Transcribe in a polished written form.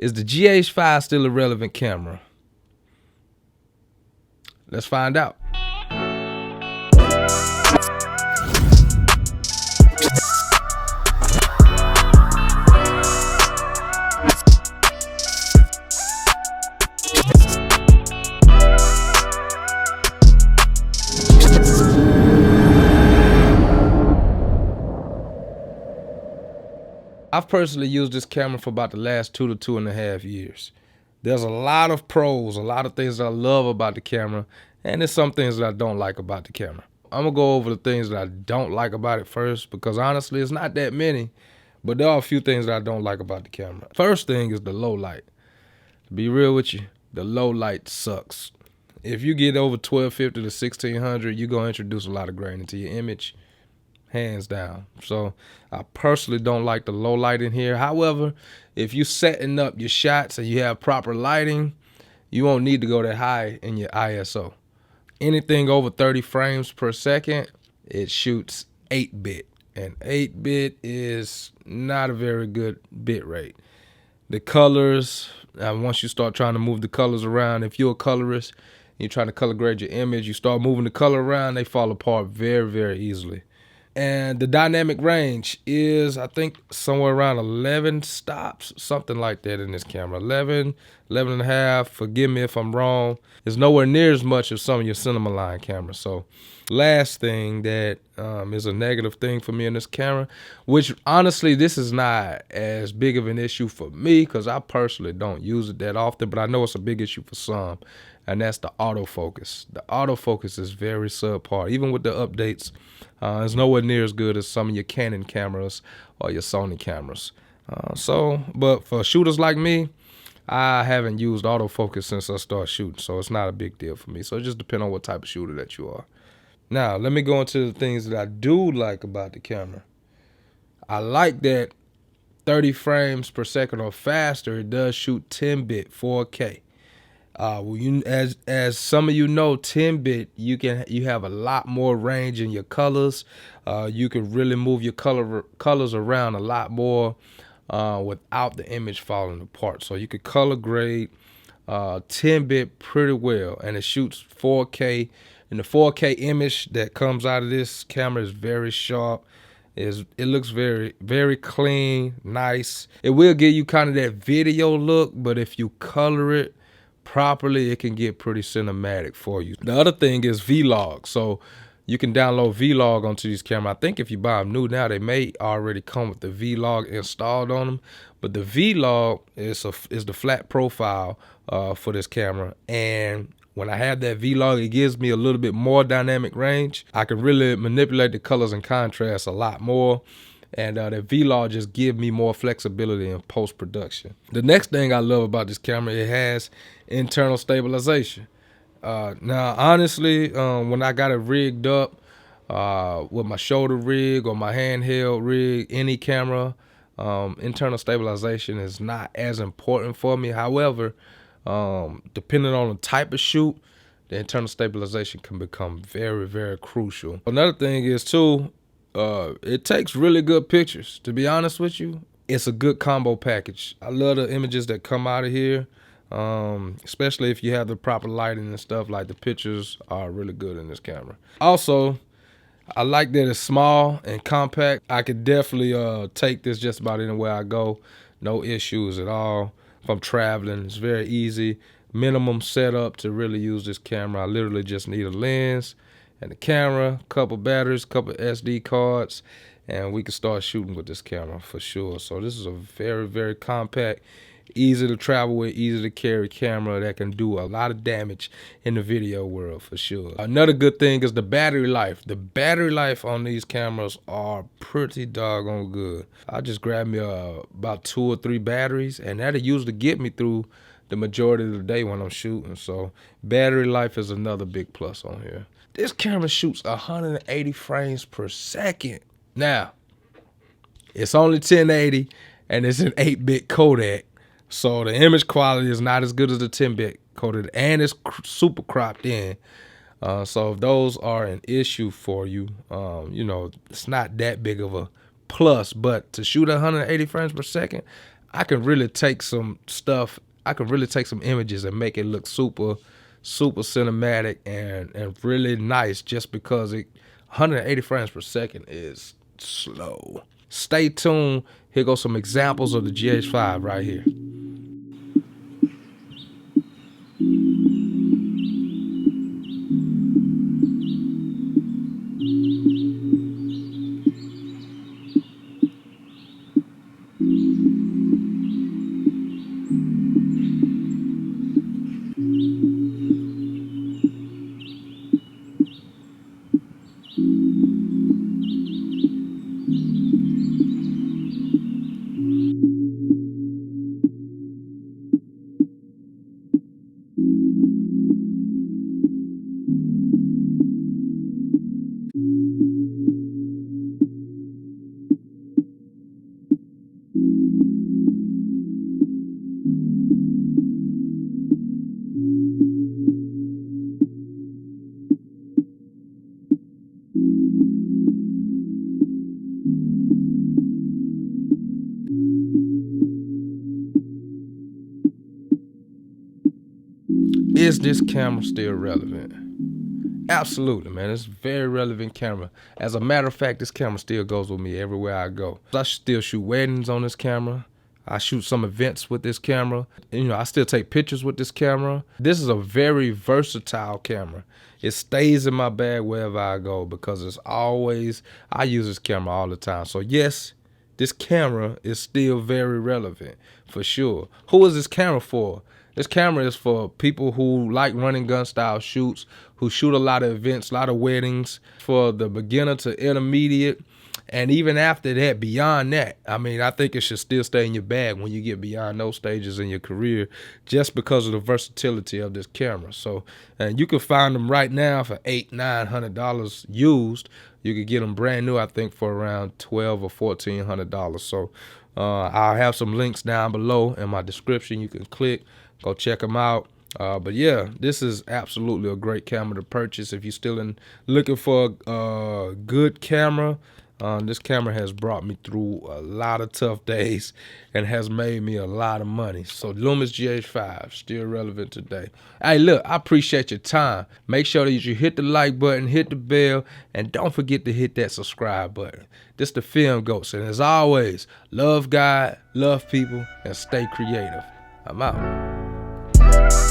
Is the GH5 still a relevant camera? Let's find out. I've personally used this camera for about the last 2 to 2.5 years. There's a lot of pros, a lot of things that I love about the camera, and there's some things that I don't like about the camera. I'm gonna go over the things that I don't like about it first, because honestly, it's not that many, but there are a few things that I don't like about the camera. First thing is the low light. To be real with you, the low light sucks. If you get over 1250 to 1600, you're gonna introduce a lot of grain into your image. Hands down. So I personally don't like the low light in here. However, if you're setting up your shots and you have proper lighting, you won't need to go that high in your ISO. Anything over 30 frames per second, it shoots 8-bit. And 8-bit is not a very good bit rate. The colors, once you start trying to move the colors around, if you're a colorist, you're trying to color grade your image, you start moving the color around, they fall apart very, very easily. And the dynamic range is, I think, somewhere around 11 stops, something like that in this camera. 11 and a half, forgive me if I'm wrong. It's nowhere near as much as some of your cinema line cameras. So last thing that is a negative thing for me in this camera, which honestly, this is not as big of an issue for me because I personally don't use it that often, but I know it's a big issue for some, and that's the autofocus. The autofocus is very subpar. Even with the updates, it's nowhere near as good as some of your Canon cameras or your Sony cameras. But for shooters like me, I haven't used autofocus since I started shooting, so it's not a big deal for me. So it just depends on what type of shooter that you are. Now, let me go into the things that I do like about the camera. I like that 30 frames per second or faster, it does shoot 10-bit 4K. As some of you know, 10-bit, you have a lot more range in your colors. You can really move your colors around a lot more without the image falling apart. So you could color grade 10-bit pretty well, and it shoots 4K. And the 4K image that comes out of this camera is very sharp. It looks very, very clean, nice. It will give you kind of that video look, but if you color it properly, it can get pretty cinematic for you. The other thing is Vlog. So you can download Vlog onto these cameras. I think if you buy them new now, they may already come with the Vlog installed on them. But the Vlog is the flat profile for this camera. And when I have that Vlog, it gives me a little bit more dynamic range. I can really manipulate the colors and contrast a lot more. And the Vlog just give me more flexibility in post-production. The next thing I love about this camera, it has internal stabilization. Now, honestly, when I got it rigged up with my shoulder rig or my handheld rig, any camera, internal stabilization is not as important for me. However, depending on the type of shoot, the internal stabilization can become very, very crucial. Another thing is too, it takes really good pictures. To be honest with you, it's a good combo package. I love the images that come out of here, especially if you have the proper lighting and stuff. Like, the pictures are really good in this camera. Also, I like that it's small and compact. I could definitely take this just about anywhere I go. No issues at all. If I'm traveling, it's very easy. Minimum setup to really use this camera. I literally just need a lens and a camera, couple batteries, couple SD cards, and we can start shooting with this camera for sure. So this is a very, very compact, easy to travel with, easy to carry camera that can do a lot of damage in the video world for sure. Another good thing is the battery life. The battery life on these cameras are pretty doggone good. I just grab me about 2 or 3 batteries, and that'll usually get me through the majority of the day when I'm shooting. So battery life is another big plus on here. This camera shoots 180 frames per second. Now, it's only 1080 and it's an 8-bit codec. So the image quality is not as good as the 10-bit codec, and it's super cropped in. So if those are an issue for you, you know, it's not that big of a plus. But to shoot 180 frames per second, I can really take some stuff. I can really take some images and make it look super cinematic and really nice, just because 180 frames per second is slow. Stay tuned. Here goes some examples of the GH5 right here. Is this camera still relevant? Absolutely, man. It's a very relevant camera. As a matter of fact, this camera still goes with me everywhere I go. I still shoot weddings on this camera. I shoot some events with this camera. I still take pictures with this camera. This is a very versatile camera. It stays in my bag wherever I go because I use this camera all the time. So yes, this camera is still very relevant for sure. Who is this camera for? This camera is for people who like running gun style shoots, who shoot a lot of events, a lot of weddings, for the beginner to intermediate. And even after that, beyond that, I think it should still stay in your bag when you get beyond those stages in your career, just because of the versatility of this camera. So, and you can find them right now for $800-900 used. You could get them brand new, I think, for around $1,200 or $1,400. So, I'll have some links down below in my description. You can click, go check them out. But yeah, this is absolutely a great camera to purchase if you're still looking for a good camera. This camera has brought me through a lot of tough days and has made me a lot of money. So Lumix GH5, still relevant today. Hey, look, I appreciate your time. Make sure that you hit the like button, hit the bell, and don't forget to hit that subscribe button. This the Film Goats, and as always, love God, love people, and stay creative. I'm out.